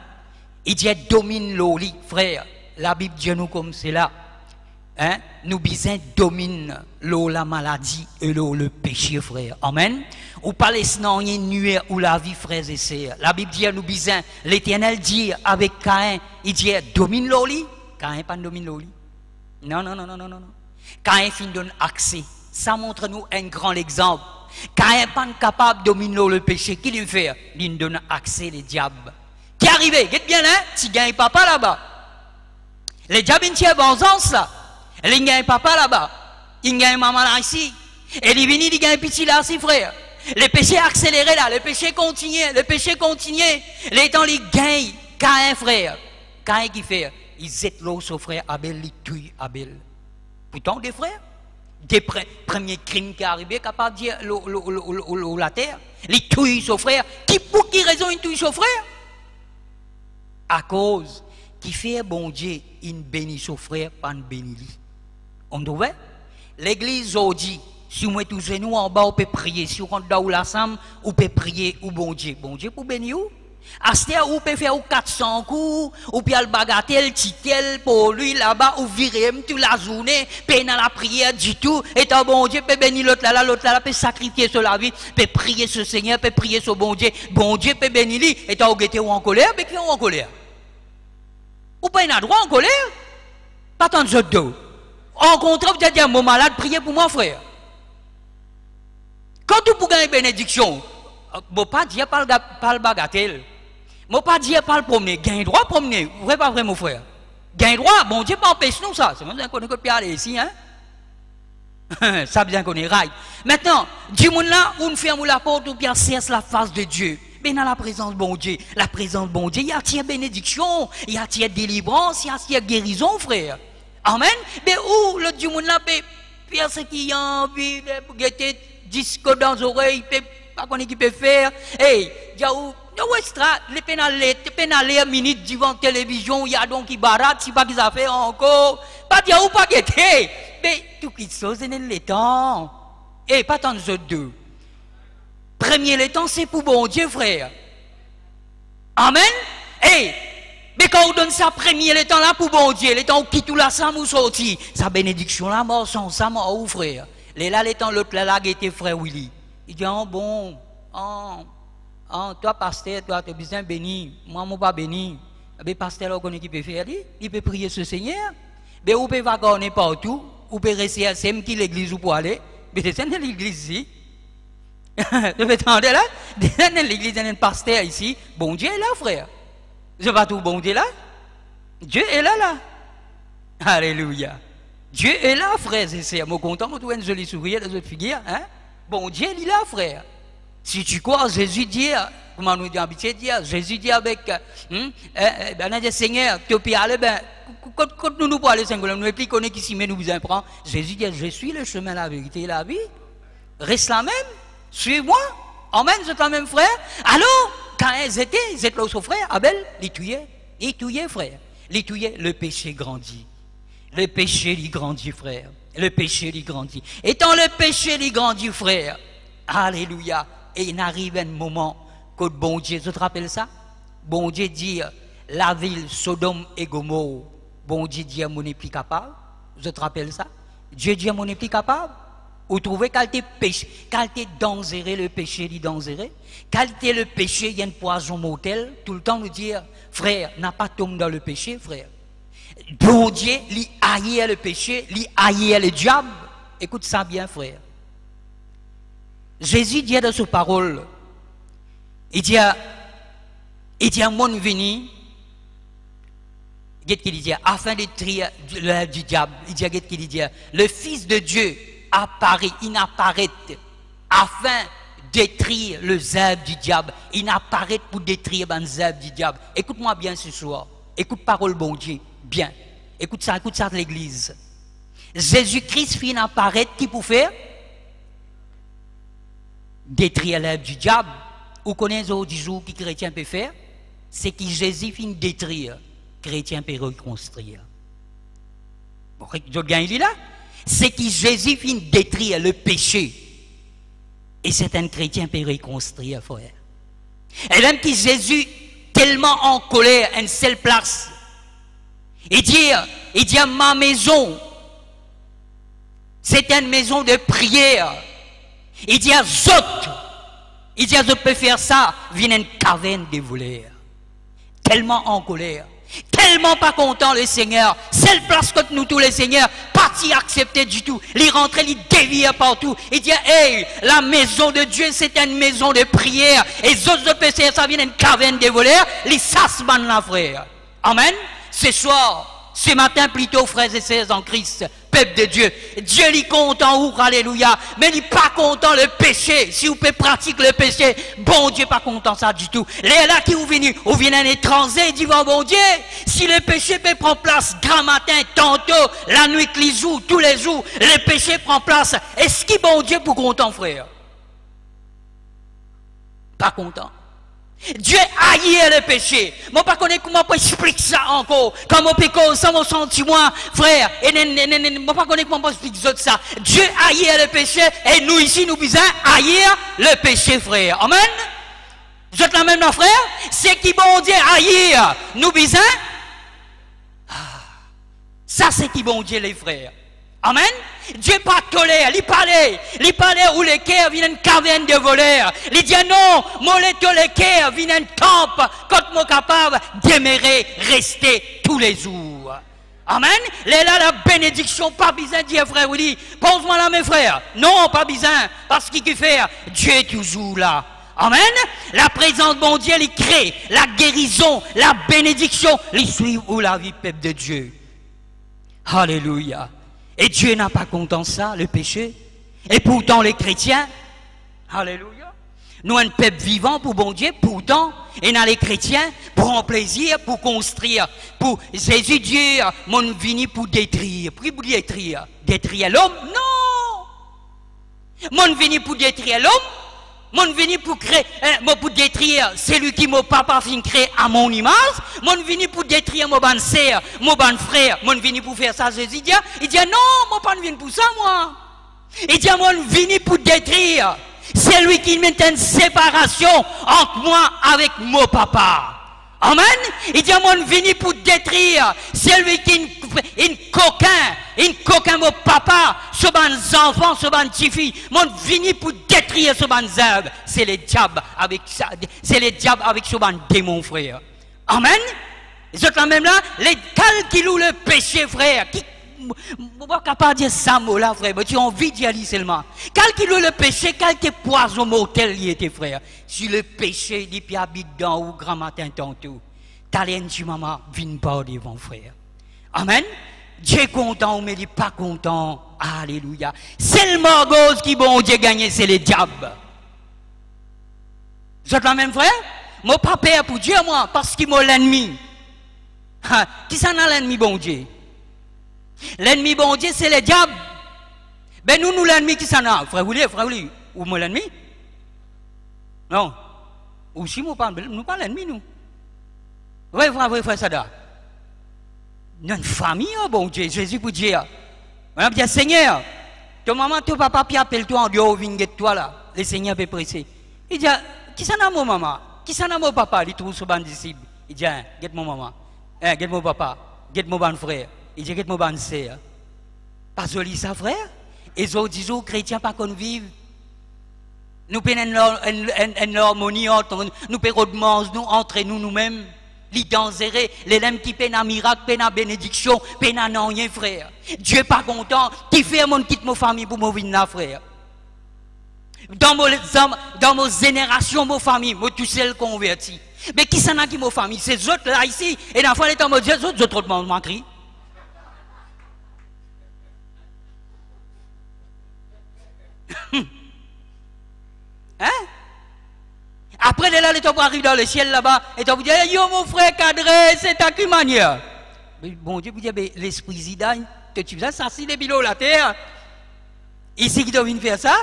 Il dit, domine l'oli, frère. La Bible dit nous comme c'est là. Hein? Nous bisons domine l'eau, la maladie et l'eau, le péché, frère. Amen. Ou pas laisser nuire ou la vie, frères et sœurs. La Bible dit nous bisons, l'Éternel dit avec Caïn, il dit domine l'eau. Caïn pas domine l'eau. Non. Caïn fin donne accès. Ça montre nous un grand exemple. Caïn pas capable de dominer le péché. Qui lui fait? Il donne accès les diables. Qui est arrivé? Get bien là, si gagne papa là-bas. Les diables ils tiennent vengeance là. Il gagne papa là-bas. Il gagne maman là ici. Et il vient, il gagne petit là aussi, frère. Le péché accéléré là, le péché continue. Les temps, il gagne. Caïn, frère. Caïn qui fait? Il zette l'eau son frère Abel, il tue Abel. Pourtant, des frères, des premiers crimes qui arrivaient, capable de dire la terre, il tue son frère. Pour qui raison il tue son frère? À cause qui fait bon Dieu, il bénit son frère, pas une bénit. On trouve? L'église aujourd'hui, si vous mettez tous nous en bas, on peut prier. Si vous rentrez dans la salle, on peut prier au bon Dieu. Bon Dieu pour bénir vous. Aster, ou peut faire 400 coups, ou puis le bagatelle, titel pour lui là-bas, ou virer toute la journée, payer dans la prière du tout, et tant bon Dieu peut bénir l'autre là, peut sacrifier sur la vie, peut prier ce Seigneur, peut prier ce bon Dieu peut bénir lui, et tant ou en colère, mais qui est en colère? Ou pas un droit en colère? Pas tant de dos. En contraire, vous avez dit à mon malade, priez pour moi, frère. Quand vous pouvez gagner bénédiction, vous ne pas dire par le bagatelle. Je ne pas dire par le promener. Gagne droit promener. Vous ne pas vrai, mon frère. Gagne droit, bon Dieu, pas empêcher nous ça. C'est bien qu'on est que aller ici, hein? Ça bien qu'on est right. Maintenant, du monde là, on ferme la porte ou bien cesse la face de Dieu. Mais dans la présence de bon Dieu, il y a tiens bénédiction, il y a tiens délivrance, il y a tiens guérison, frère. Amen. Mais où le du monde là peut faire ce qu'il a envie de guetter disque dans les oreilles, pas qu'on qui peut faire. Hey, il y a où les pénalés minutes devant la télévision, il y a donc qui barate, si pas qu'ils a fait encore. Pas dire où pas guetter. Mais tout qui chose c'est le temps. Et pas tant de deux. Premier le temps, c'est pour bon Dieu, frère. Amen. Hey, mais quand on donne ça, premier le temps là pour bon Dieu, le temps où qui tout là, ça nous sorti. Sa bénédiction là, mort sans ça, mort où, frère. Les là, le temps, l'autre là, était frère Willy. Il dit, oh bon, toi, pasteur, toi, tu es bien béni. Moi, je ne suis pas béni. Mais pasteur, on connaît qui peut faire, il peut prier ce Seigneur. Mais on peut vagonner partout, on peut rester à qui l'église ou pour aller. Mais c'est dans l'église ici. Vous entendez là? Dans l'église, il y a un pasteur ici. Bon Dieu est là, frère. Je vais tout bon Dieu là. Dieu est là. Alléluia. Dieu est là, frère. C'est mon content, je trouve un joli sourire dans votre figure. Hein? Bon Dieu, il est là, frère. Si tu crois, Jésus dit, comment nous dit habitué dire, Jésus dit avec, Seigneur, tu peux aller, quand nous parlons, Seigneur, nous expliquons qu'on est ici, mais nous vous apprend. Jésus dit, je suis le chemin, la vérité et la vie. Reste la même. Suis-moi. Amen, c'est la même frère. Alors, quand ils étaient là son frère, Abel, il tuait, frère. Il tuait, le péché grandit. Le péché, il grandit, frère. Le péché, il grandit. Et dans le péché, il grandit, frère. Alléluia. Et il arrive un moment que bon Dieu, tu te rappelles ça? Bon Dieu dit, la ville Sodome et Gomorrhe, bon Dieu dit, mon n'est plus capable. Je te rappelle ça? Dieu dit, mon n'est plus capable. Vous trouvez qualité péché, qualité dangereux, le péché est dangereux. Qualité le péché, il y a une poison mortelle. Tout le temps nous dire, frère, n'a pas tombé dans le péché, frère. Bon Dieu, il haït le péché, il haït le diable. Écoute ça bien, frère. Jésus dit dans sa parole, il dit à mon venu, qu'il dit, afin de trier l'œuvre du diable, il dit qu'il dit, le Fils de Dieu apparaît, il apparaît afin de détruire les œuvres du diable. Il apparaît pour détruire les œuvres du diable. Écoute-moi bien ce soir. Écoute parole bon Dieu, bien. Écoute ça de l'église. Jésus-Christ finit apparaître qui pour faire? Détruire l'œuvre du diable. Vous connaissez au jour qui chrétien peut faire? C'est que Jésus finit détruire, chrétien peut reconstruire. Bon, je gagne là. C'est que Jésus finit détruire le péché. Et c'est un chrétien peut reconstruire, frère. Et même que Jésus, tellement en colère, une seule place, il dit, ma maison, c'est une maison de prière. Il dit à Zot, je peux faire ça, vient une caverne de voleurs. Tellement en colère, tellement pas content le Seigneur. Seule place que nous tous les seigneurs, parti accepter du tout. Il rentre, il dévie partout. Il dit, hey, la maison de Dieu, c'est une maison de prière. Et Zot, je peux faire ça, vient une caverne de voleurs. Les sasman la frère. Amen. Ce soir, ce matin plutôt, frères et sœurs en Christ, peuple de Dieu, Dieu est content, ou alléluia, mais il n'est pas content le péché. Si vous pouvez pratiquer le péché, bon Dieu pas content ça du tout. Les là qui vous venez un étranger, dit bon Dieu, si le péché peut prendre place grand matin, tantôt, la nuit, les jours, tous les jours, le péché prend place, est-ce qu'il bon Dieu pour content, frère? Pas content. Dieu haït le péché. Moi, pas connais comment on explique ça encore. Comment on peut ça, mon sentiment, frère. Et moi, pas connais comment on explique ça. Dieu haït le péché. Et nous, ici, nous besoin haïr le péché, frère. Amen. Vous êtes la même, frère? C'est qui bon Dieu haïr. Nous besoin. Ça, c'est qui bon Dieu, les frères. Amen. Dieu pas tolère, il parlait où les cœurs viennent une caverne de voleurs. Il dit non, moi les cœurs viennent un temple quand moi capable d'aimer rester tous les jours. Amen. Là la bénédiction pas besoin de dire frère Willy, pose-moi là mes frères. Non, pas besoin parce qu'il fait Dieu est toujours là. Amen. La présence de mon Dieu, il crée la guérison, la bénédiction, il suit où la vie peuple de Dieu. Alléluia. Et Dieu n'a pas content ça, le péché. Et pourtant, les chrétiens, alléluia, nous, un peuple vivant pour bon Dieu, pourtant, et dans les chrétiens, prend plaisir pour construire. Pour Jésus Dieu, mon vini pour détruire. Pour détruire. Détruire l'homme? Non! Mon vini pour détruire l'homme? Mon venu pour créer, pour détruire celui qui mon papa fin créé à mon image. Mon venu pour détruire mon ban sœur, mon ban frère. Mon venu pour faire ça, Jésus dit. Il dit non, mon pas venu pour ça, moi. Il dit mon venu pour détruire celui qui met une séparation entre moi avec mon papa. Amen. Il dit mon venu pour détruire celui qui une coquin mon papa, ce ban enfants, ce ban petits-filles, mon venu pour détruire ce ban zèbre. C'est le diable avec ça, c'est le diable avec ce ban démon, frère. Amen. Vous êtes là même là, les calculent le péché, frère. Qui pas capable de dire ça mot là, frère, mais tu as envie d'y aller seulement. Calculez le péché, quel poison mortel il était, frère. Si le péché, il habite dans ou grand matin tantôt, talent du maman, viens pas devant, frère. Amen. Dieu est content, mais il n'est pas content. Alléluia. C'est le morgose qui bon Dieu gagné, c'est le diable. Vous êtes la même, frère? Moi, pas peur pour Dieu, moi, parce qu'il m'a l'ennemi. Qui s'en a l'ennemi, bon Dieu? L'ennemi, bon Dieu, c'est le diable. Ben nous l'ennemi qui s'en a. Frère Willy, ou moi l'ennemi? Non. Ou si nous pas l'ennemi, nous. Oui, frère Sada. Nous une famille, oh, bon Dieu, Jésus pour dire. On a dit, Seigneur, ton maman, ton papa, puis appelle-toi en dehors, viens toi là. Le Seigneur peut presser. Il dit, qui s'en a mon maman? Qui s'en a mon papa? Il trouve son ban disciple. Il dit, get mon maman. Get mon papa. Get mon ban frère. Il dit, get mon ban sœur. Pas joli ça, frère? Et les autres disent, chrétiens, pas qu'on vive. Nous prenons une harmonie entre nous, nous entre nous-mêmes. Les dangereux, les lèmes qui peinent un miracle, peinent une bénédiction, peinent un rien, frère. Dieu n'est pas content. Qui fait mon quitte ma famille pour me venir là, frère? Dans mon génération, ma famille, moi tout seul converti. Mais qui s'en a qui ma famille? C'est eux là ici. Et dans le fond, les temps, les autres m'ont crié. Hein? Après, là, les pour arriver dans le ciel là-bas, et tu vas dire, yo, mon frère cadré, c'est à quelle manière? Mais bon Dieu, vous dire, l'esprit Zidane, que tu faisais ça, c'est des bilans la terre. Ici, qui doit venir faire ça?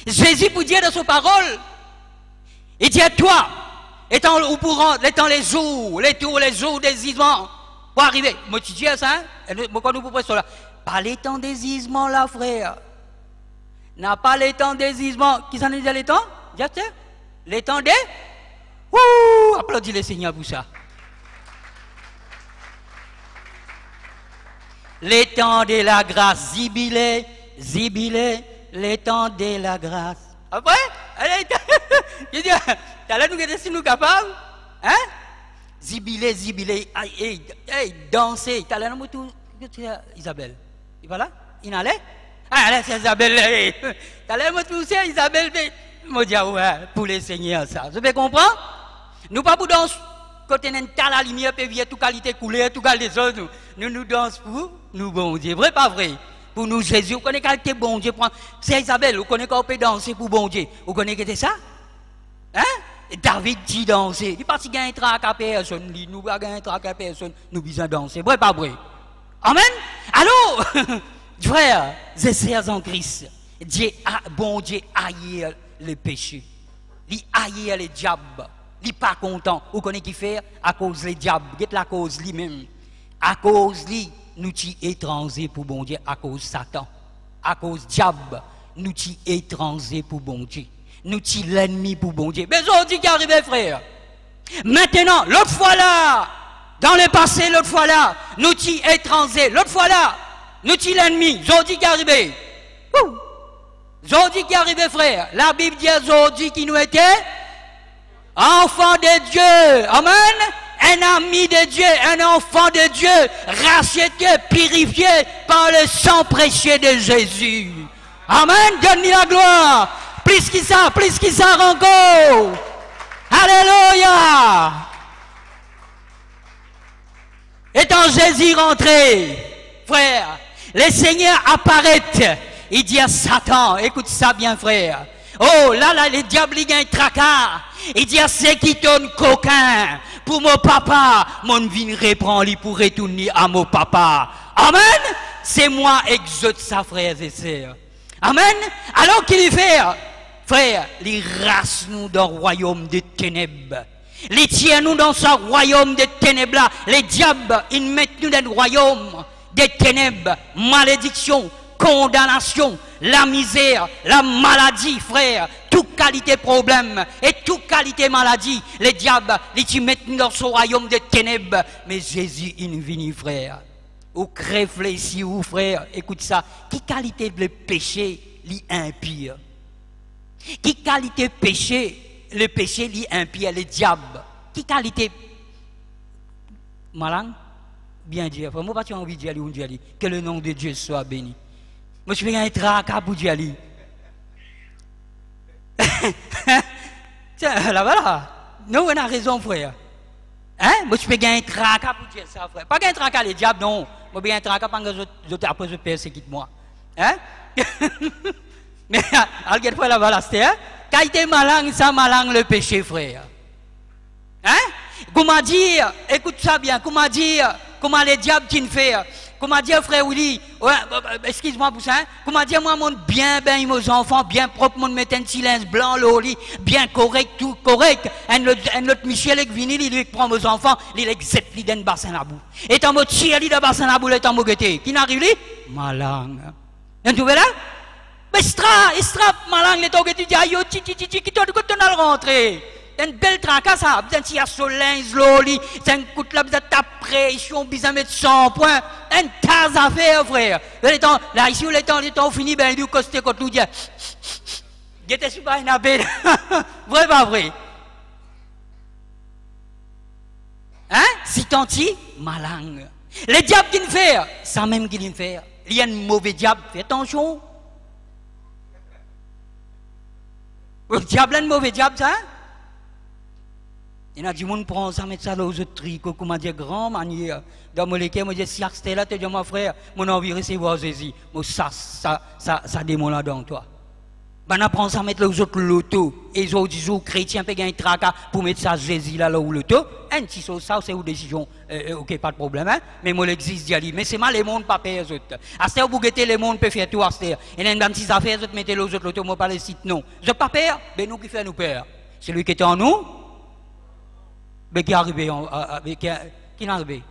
Jésus vous dit dans sa parole, il dit à toi, étant au courant, étant les jours des gisements, pour arriver. Moi, tu dis ça, moi, quand nous pouvons faire là, pas les temps des gisements là, frère. N'a pas les temps des gisements. Qui s'en est dit les temps? Les temps des. Ouh! Applaudis le Seigneur pour ça. Les temps de la grâce, zibilé, les temps de la grâce. Après, allez, je dis, t'as là nous que si nous capables, hein? Zibilé, hey, danser. T'as là nous tout, Isabelle. Il va là? Il en allait? Ah, là, c'est Isabelle. T'as l'air de c'est Isabelle. Je dis, ouais, pour les seigneurs, ça. Vous pouvez comprendre? Nous pas pour danser. Quand on a la lumière, puis vient toute qualité couleur, toute qualité des autres. Nous dansons pour nous, bon Dieu. Vrai, pas vrai? Pour nous, Jésus, vous connaissez qualité bon Dieu. C'est Isabelle, vous connaissez qu'on peut danser pour bon Dieu. Vous connaissez que c'est ça? Hein? David dit danser. Il pas si gagne un trac à personne. Nous pas gagner un trac à personne. Nous besoin danser. Vrai, pas vrai? Amen? Allô? Frères et sœurs en Christ, Dieu, bon Dieu haït les péchés. Il haït les diables. Il n'est pas content. Vous connaissez qui fait à cause des diables. C'est la cause lui-même. À cause lui, nous sommes étrangers pour bon Dieu. À cause Satan. À cause diable, nous sommes étrangers pour bon Dieu. Nous sommes l'ennemi pour bon Dieu. Mais aujourd'hui qui arrive, frère. Maintenant, l'autre fois là, dans le passé, l'autre fois là, nous sommes étrangers. L'autre fois là, nous sommes l'ennemi. Aujourd'hui qui est arrivé. Aujourd'hui qui est arrivé, frère. La Bible dit aujourd'hui qui nous était enfant de Dieu. Amen. Un ami de Dieu, un enfant de Dieu, racheté, purifié par le sang précieux de Jésus. Amen. Donne-lui la gloire. Plus qu'il ça encore. Alléluia. Étant Jésus rentré, frère, le Seigneur apparaît. Il dit à Satan, écoute ça bien, frère. Oh, là, les diables, ils gagnent tracas. Il dit à ceux qui donnent coquin. Pour mon papa, mon vin reprend lui pour retourner à mon papa. Amen. C'est moi, exauce ça, frères et sœurs. Amen. Alors qu'il fait, frère, il race nous dans le royaume des ténèbres. Il tient nous dans ce royaume des ténèbres là. Les diables, ils mettent nous dans le royaume des ténèbres. Malédiction, condamnation, la misère, la maladie, frère, toute qualité problème et toute qualité maladie, les diables, ils mettent dans ce royaume des ténèbres. Mais Jésus, il vient, frère. Ou réfléchis, ou frère, écoute ça. Qui qualité de péché, li impie? Qui qualité péché, le péché, li impie, les diables? Qui qualité malin? Bien dire, moi, pas envie de dire, que le nom de Dieu soit béni. Moi, je fais un tracas pour dire. Tiens, là, voilà. Nous, on a raison, frère. Hein? Moi, je fais un tracas pour dire ça, frère. Pas un tracas, les diables, non. Moi, je fais un tracas parce que après, je persécute moi. Hein? Mais, regarde, frère, là, voilà, c'était, hein? Quand il est malin, ça malin le péché, frère. Hein? Comment dire, écoute ça bien, comment dire, comment les diables qui ne font? Comment dire, frère Willy, ouais, excuse-moi pour ça, hein? Comment dire, moi, mon bien, ben, mes enfants, bien propre, mon mettre un silence blanc, l'oli, bien correct, tout correct. Un autre Michel, qui vient, il prend mes enfants, il accepte, il donne bassin à bout. Et en mode chien, il donne bassin à bout, il est en mode qui n'arrive, lui? Malin. Vous trouvez là? Mais extra, malin, il est en mode, il dit, aïe, qui t'en a rentré? Une belle tracasse, ça, besoin de tirer sur linge, l'oli, c'est un coup de la, besoin de ta pression, besoin de mettre 100 points, un tas à faire, frère. Là, ici, le temps fini, ben, il dit, costé, quand nous dit, il était super un appel. Vrai, pas vrai? Hein? Si tant y, malin. Les diables qui ne font, ça même qui ne font. Il y a un mauvais diable, fais attention. Le diable, un mauvais diable, ça, hein? Il y a du monde qui prend ça, met ça dans aux autres tricots, comment dire, grand manière. Dans mon équipe, moi, je dis, si c'était là, tu dis, mon frère, mon envie de recevoir Jésus. Moi, ça démon là dans toi. Ben, on apprend ça à mettre les autres l'auto. Et les autres chrétiens peuvent gagner un tracas pour mettre ça Jésus là où l'auto. Si ça, c'est une décision. Ok, pas de problème. Hein? Mais moi, l'existe, dit. Mais c'est mal, les mondes pas payer les autres. À ce temps, vous guettez, les mondes peuvent faire tout à ce temps. Et dans ces affaires, vous mettez les autres l'auto, moi, pas les sites, non. Je pas peur, mais nous qui fait nous peur. C'est lui qui était en nous. Mais qui est arrivé, qui est arrivé.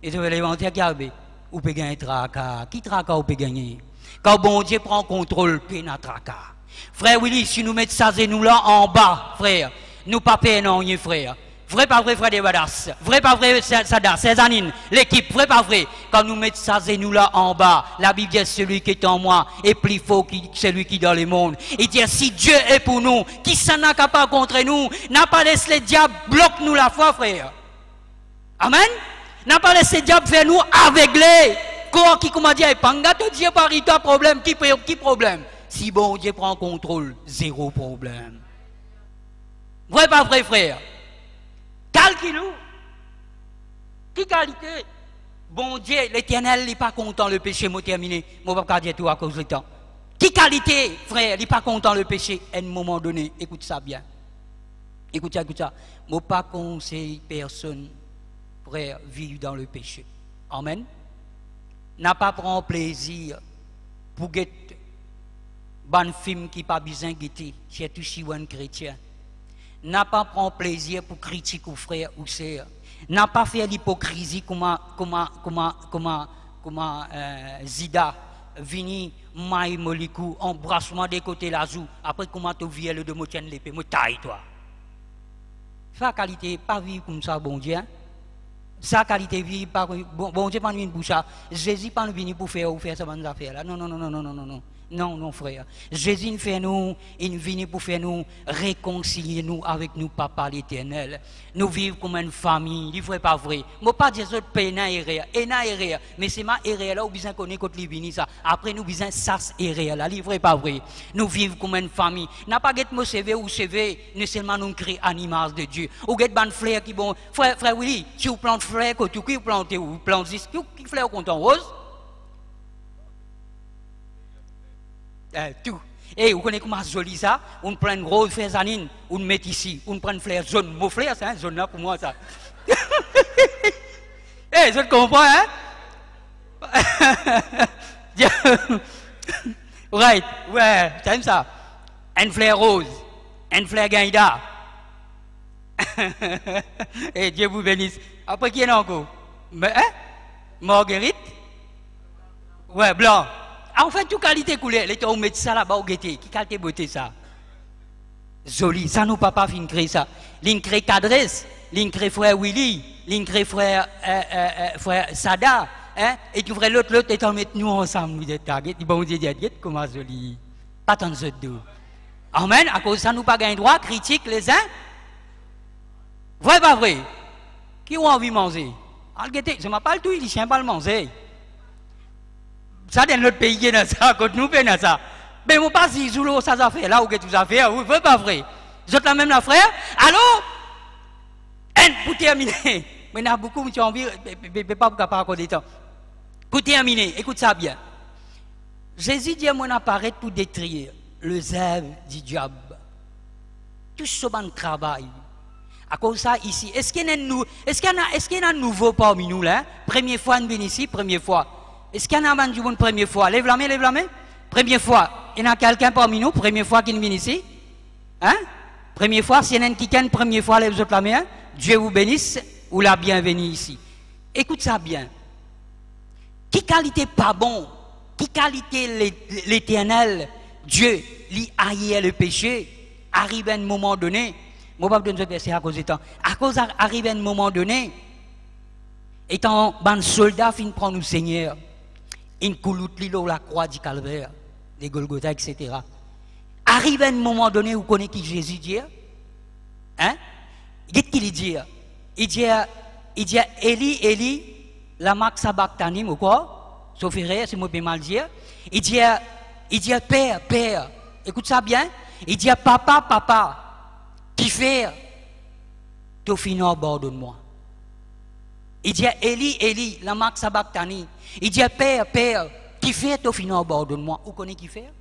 Et c'est l'éventaire qui est arrivé. Ou peut gagner un tracas. Qui tracas ou peut gagner? Quand bon Dieu prend contrôle, puis n'a tracas. Frère Willy, si nous mettons ça et nous là en bas, frère, nous pas payons non, frère. Vrai pas vrai, frère Devadas. Vrai pas vrai, Sada, Cézanine, l'équipe, vrai pas vrai. Quand nous mettons ça et nous là en bas, la Bible dit celui qui est en moi est plus fort que celui qui est dans le monde. Il dit si Dieu est pour nous, qui s'en a capable contre nous, n'a pas laissé le diable bloquer nous la foi, frère. Amen. N'a pas laissé le diable faire nous aveugler. Quoi qui comment dire, panga te Dieu par toi problème, qui problème? Si bon Dieu prend contrôle, zéro problème. Vrai pas vrai, frère? Calcule-nous. Qui qualité? Bon Dieu, l'éternel n'est pas content le péché, moi terminé. Moi, je ne vais pas dire tout à cause du temps. Qui qualité, frère, n'est pas content le péché à un moment donné? Écoute ça bien. Écoute ça. Moi, pas conseille personne, frère, vivre dans le péché. Amen. N'a pas prendre plaisir pour guetter. Bon film qui pas besoin guetter, c'est tout si un chrétien. N'a pas prendre plaisir pour critiquer aux frères ou sœurs. N'a pas fait l'hypocrisie comment Zida vini maï molikou embrassement des côtés la joue après comment tu viens le de me tienne l'épée me taille toi. Sa qualité pas vivre comme ça bon Dieu. Sa qualité vivre pas bon Dieu pas venir pour ça. Jésus pas venir pour faire ça bonnes affaires là. Non. Non, frère. Jésus fait nous, il vient pour faire nous réconcilier nous avec nous, Papa l'Éternel. Nous vivons comme une famille, il ne pas vrai. Je ne pas dire que c'est un erreur, mais c'est ma erreur là où besoin qu'on est quand il vient ça. Après nous besoin ça erreur là, il ne pas vrai. Nous vivons comme une famille. N'a pas get mon CV ou CV, nous seulement nous créons animal de Dieu. Ou get ban fleur qui bon, frère Willy, si vous plantez fleur, quand tu plantez ou plantez qui fleur content rose? Tout. Et vous connaissez comment joli ça? On prend une rose faisanine, on met ici, on prend une fleur jaune. Mon fleur, c'est un jaune là pour moi ça. Je comprends, hein? Right, ouais, t'aimes ça? Une fleur rose, une fleur gaïda. Et Dieu vous bénisse. Après, qui est là encore? Marguerite? Ouais, blanc. En fait, toute qualité couleur, les gens mettent ça là-bas au guetté. Qui qualité beauté ça? Joli. Ça, nous papa fin créer ça. L'in crée Cadres, l'in crée frère Willy, l'in crée frère Sada, hein? Et tu ferais l'autre, et t'en mettre nous ensemble, nous êtes target. Bon Dieu, comment joli. Pas tant de deux. Amen. À cause de ça, nous pas gain droit, critique les uns. Vrai, pas vrai? Qui ont envie de manger? En guetté, je m'appelle tout, il ne pas le manger. Ça, dans notre pays, il y a ça, quand nous faisons ça. Mais moi, pas si je ça fait là, ou que tout affaires, vous ne pas vrai. Je la même la frère. Alors, pour terminer, mais il y a beaucoup qui ont envie, mais pas pour parler de temps. Pour terminer, écoute ça bien. Jésus dit à moi apparaître pour détruire les œuvres du diable. Tout ce bon travail. À cause de ça, ici, est-ce qu'il y a un nouveau parmi nous là? Première fois, nous venons ici, première fois. Est-ce qu'il y en a une première fois? Lève la main. Première fois. Il y a quelqu'un parmi nous, première fois qui vient ici? Hein? Première fois, s'il y en a qui vient première fois, lève la main. Dieu vous bénisse ou la bienvenue ici. Écoute ça bien. Qui qualité pas bon? Qui qualité l'éternel? Dieu, lui haït le péché. Arrive à un moment donné. Moi, je ne vais pas vous donner ce verset à cause du temps. À cause arrive à un moment donné. Étant un soldat, fin prend nous Seigneur. Une couloute l'îlot la croix du calvaire, des Golgotha, etc. Arrive à un moment donné où vous connaissez qui Jésus dit? Hein? Qu'est-ce qu'il dit? Il dit Eli, la marque sabachthani, ou quoi? Sauf erreur, c'est moi qui peux mal dire. Il dit Père, écoute ça bien. Il dit Papa, qui fait? T'as fini au bord de moi. Il dit Eli, la marque sabachthani. Il dit Père, qui fait au final au bord de moi? Vous connaissez qui fait?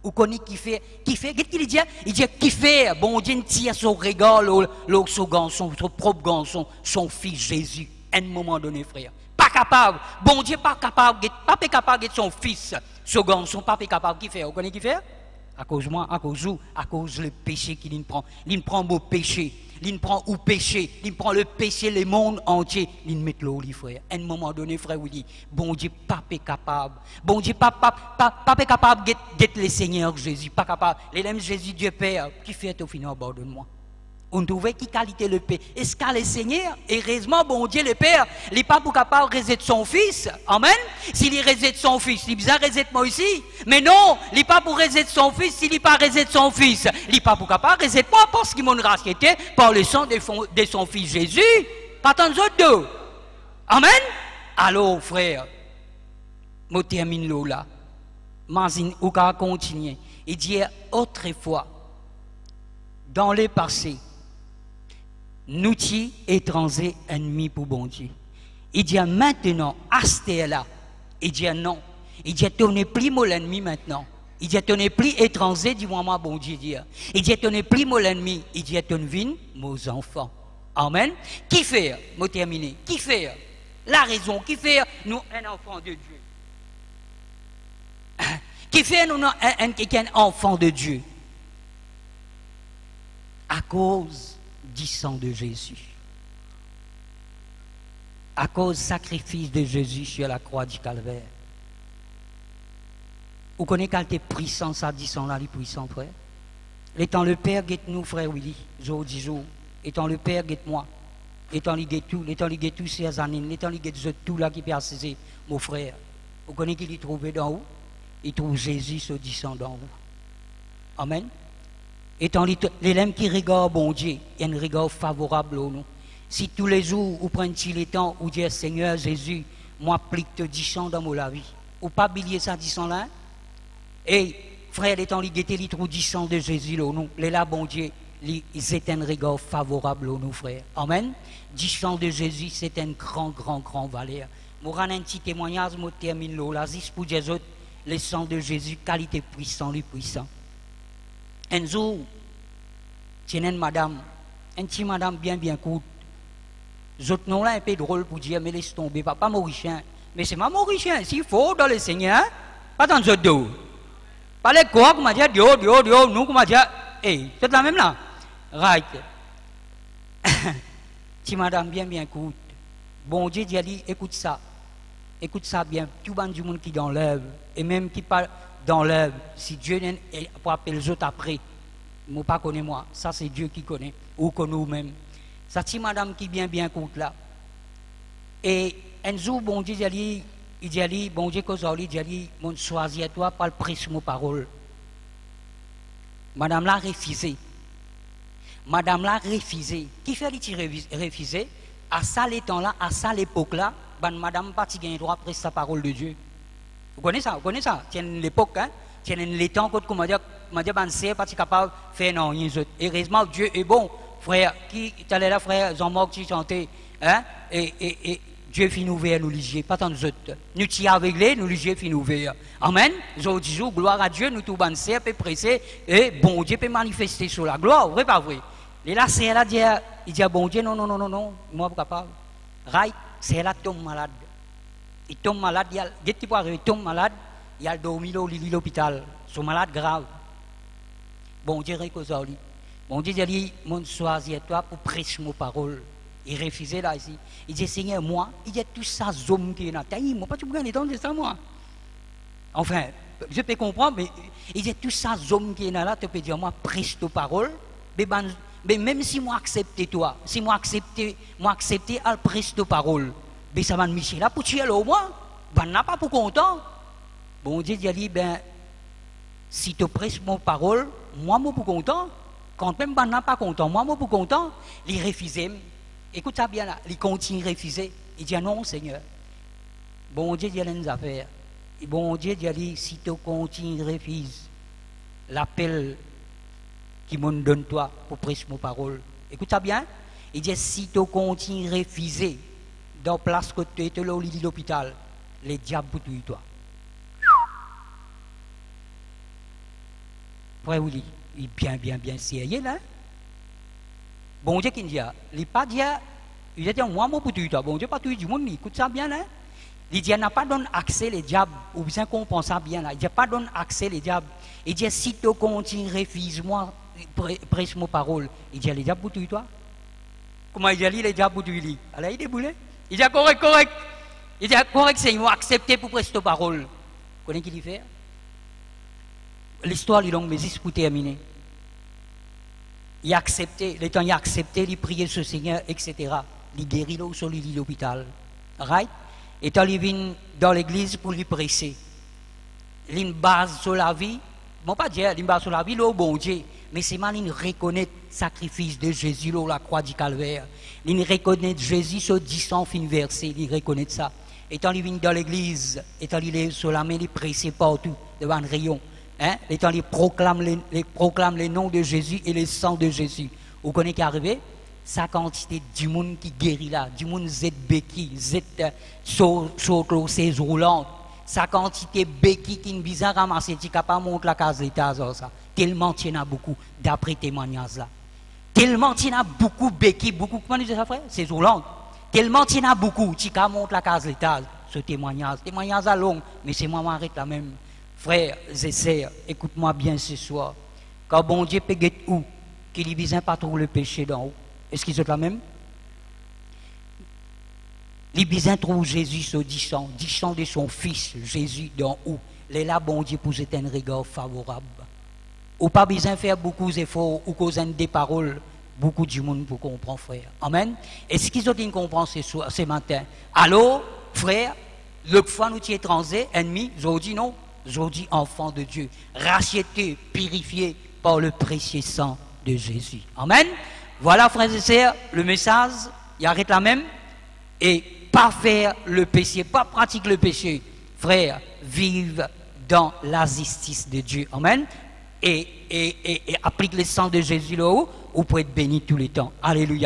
Ou connaît qui fait, qu'est-ce qu'il dit? Il dit qui fait, bon Dieu tire son regard, son garçon, son propre garçon, son fils Jésus, à un moment donné, frère. Pas capable, bon Dieu pas capable de son fils, son garçon, pas capable qui fait, vous connaissez qui fait? À cause moi, à cause vous, à cause le péché qu'il prend. Il prend mon péché, il prend ou péché, il prend le péché, le monde entier, il met l'eau, frère. À un moment donné, frère, vous dit, bon Dieu, pas capable. Bon Dieu, pas capable d'être le Seigneur Jésus, pas capable. L'élève Jésus, Dieu Père, qui fait au final, pardonne-moi. On trouvait qui qualité le Père. Est-ce qu'à le Seigneur, heureusement, bon Dieu, le Père, il n'est pas pour capable de réséter son fils. Amen. S'il résède son fils, il bizarre résède moi aussi. Mais non, il n'est pas pour réséter son fils, s'il n'est pas réséder son fils. Il n'est pas pour capable de réséder moi parce qu'il m'a racheté par le sang de son fils Jésus. Pas tant d'autres deux. Amen. Alors, frère, je termine là. Mazine, ou qu'à continuer. Il dit autrefois, dans le passé, nous sommes étrangers ennemis pour bon Dieu. Il dit maintenant, à ce là, il dit non. Il dit tu n'es plus mon ennemi maintenant. Il dit tu n'es plus étranger du moment bon Dieu dit. Il dit tu n'es plus mon ennemi. Il dit tu n'es mes enfants. Amen. Qui fait, moi terminer, qui fait la raison, qui fait nous un enfant de Dieu. Qui fait nous un enfant de Dieu. À cause du sang de Jésus. À cause du sacrifice de Jésus sur la croix du Calvaire. Vous connaissez quelle était puissance ça dit sang là, les puissants frère. Étant le Père guette nous frère Willy, jour du jour. Étant le Père guette moi. Étant les guette tout, étant les guette tous ces années, étant les guette tout là qui peut assister mon frère. Vous connaissez qu'il est trouvé dans où? Il trouve Jésus se disant dans vous. Amen. Étant l'élève qui regarde bon Dieu, il y a un regard favorable au nous. Si tous les jours, vous prenez le temps, vous dites Seigneur Jésus, moi, applique te 10 ans dans ma vie. Ou pas oublier ça 10 ans là? Et frère, étant les guettés, ils trouvent 10 ans de Jésus là, nous. Les là, bon Dieu, ils ont un regard favorable au nous, frère. Amen. 10 ans de Jésus, c'est un grand valeur. Je rends un petit témoignage, je termine là. Pour les autres, le sang de Jésus, qualité puissant, le puissant. Un jour, tiens une madame, un petit madame bien courte. J'autre nom là un peu drôle pour dire, mais laisse tomber, pas mauricien. Mais c'est ma mauricien, s'il faut dans le Seigneur, pas dans le dos. Pas les quoi, comme dire, Dio, nous, comme dire, hey, c'est la même là. Right. Petit madame bien courte. Bon Dieu dit, écoute ça bien, tout le monde qui dans l'œuvre, et même qui parle dans l'œuvre, si Dieu n'est pas appeler les autres après, moi pas connais moi, ça c'est Dieu qui connaît, ou connaît nous-mêmes. Ça c'est madame qui bien courte là. Et un jour, bon Dieu il dit, bon Dieu il dit, mon choisis toi par le prêche mon parole. Madame l'a refusé. Qui fait les refuser? À ça les temps là, à ça l'époque là, madame pas gagne droit après sa parole de Dieu. Vous connaissez ça? Tiens l'époque, hein? Tiens les temps quand comment dire, c'est pas capable de faire non, heureusement Dieu est bon, frère. Qui t'allais là, frère Jean-Marc qui chantait, hein? Et Dieu finit ouvert nous ligier, pas tant nous autres. Nous t'y aveuglés, nous ligier finit ouvert. Amen. Aujourd'hui jour, gloire à Dieu, nous tout banser, peut presser, et bon Dieu peut manifester sur la gloire, vrai pas vrai? Et là, c'est là, il dit, bon Dieu, non, moi pas capable. Right, c'est là tombe malade. Il tombe malade, il tombe malade, il a dormi au lit de l'hôpital. Son malade grave. Bon Dieu, récolte. Bon Dieu, dit, mon choisis toi pour prêcher mon parole. Il refusait là ici. Il dit, Seigneur, moi, il y a tout ça, zoom qui est là. Moi, pas tout le monde de ça, moi. Enfin, je peux comprendre, mais il y a tout ça, zoom qui est là, tu peux dire, moi, prêche ta parole. Mais même si moi accepte toi, si moi accepte à prêcher ta parole, mais ça va me micher là pour tuer au moins, ben n'a pas pour content. Bon Dieu dit ben si tu prêches mon parole, moi pour content. Quand même ben n'a pas content, moi pour content, il refuse. Écoute ça bien là, il continue à refuser. Il dit non Seigneur. Bon Dieu dit une affaire. Bon Dieu dit si tu continues à refuser l'appel qui me donne toi pour prêcher mon parole. Écoute ça bien. Il dit si tu continues à refuser dans la place que tu es au lit de l'hôpital, les diables pour tuer toi. Frère Willy, il est bien sérieux là. Bon Dieu qui dit, il n'est pas dit, il a dit, moi, pour toi, bon Dieu, pas tout du monde, écoute ça bien là. Il dit, n'a pas donné accès les diables, ou bien qu'on pense ça bien là. Il n'a pas donné accès les diables. Il dit, si tu continues, refuse-moi, presse ma parole. Il dit, les diables pour toi. Comment il dit, les diables pour toi? Alors il est boulé. Il dit, correct. Il dit, correct, c'est ils vont accepter pour prester ta parole. Vous connaissez qui il fait? L'histoire est longue, mais c'est pour terminer. Il a accepté, le temps il a accepté, il priait ce Seigneur, etc. Il guérit là où sur l'hôpital. Right? Et quand il vient dans l'église pour lui presser, il base sur la vie, bon pas dire, il base sur la vie, là, bon Dieu, mais c'est mal, il reconnaît le sacrifice de Jésus, là, la croix du calvaire. Il reconnaît Jésus sur 10 ans, fin versé, il reconnaît ça. Et quand il vient dans l'église, et quand il est sur la main, il presse partout, devant un rayon. Hein? Et quand il proclame les noms de Jésus et le sang de Jésus. Vous connaissez qui est arrivé? Sa quantité du monde qui guérit là, du monde Z béquille, Z sur ses roulantes, sa quantité béquille qui ne vise à ramasser, qui ne pas monter la case d'état, ça. Tellement il y en a beaucoup, d'après témoignages là. Tellement il y en a beaucoup béquille, beaucoup, comment dit ça frère? Ces roulantes. Tellement il y en a beaucoup, qui ne monte la case d'état, ce témoignage. Témoignage à long, mais c'est moi qui m'arrête là même. Frère et sœurs, écoute-moi bien ce soir. Quand bon Dieu peut guetter où, qu'il ne vise pas trop le péché d'en haut. Est-ce qu'ils sont la même? Les bisins trouvent Jésus sur 10 ans de son fils, Jésus d'en haut. Les là, bon Dieu, pour un regard favorable. Ou pas besoin de faire beaucoup d'efforts, ou causer des paroles, beaucoup du monde pour comprendre, frère. Amen. Est-ce qu'ils ont compris ce matin? Allô, frère, l'autre fois nous sommes étrangers, ennemis, aujourd'hui non, aujourd'hui enfants de Dieu, rachetés, purifiés par le précieux sang de Jésus. Amen. Voilà, frères et sœurs, le message, il arrête là même. Et pas faire le péché, pas pratiquer le péché. Frères, vive dans la justice de Dieu. Amen. Et applique le sang de Jésus là-haut, vous pouvez être bénis tous les temps. Alléluia.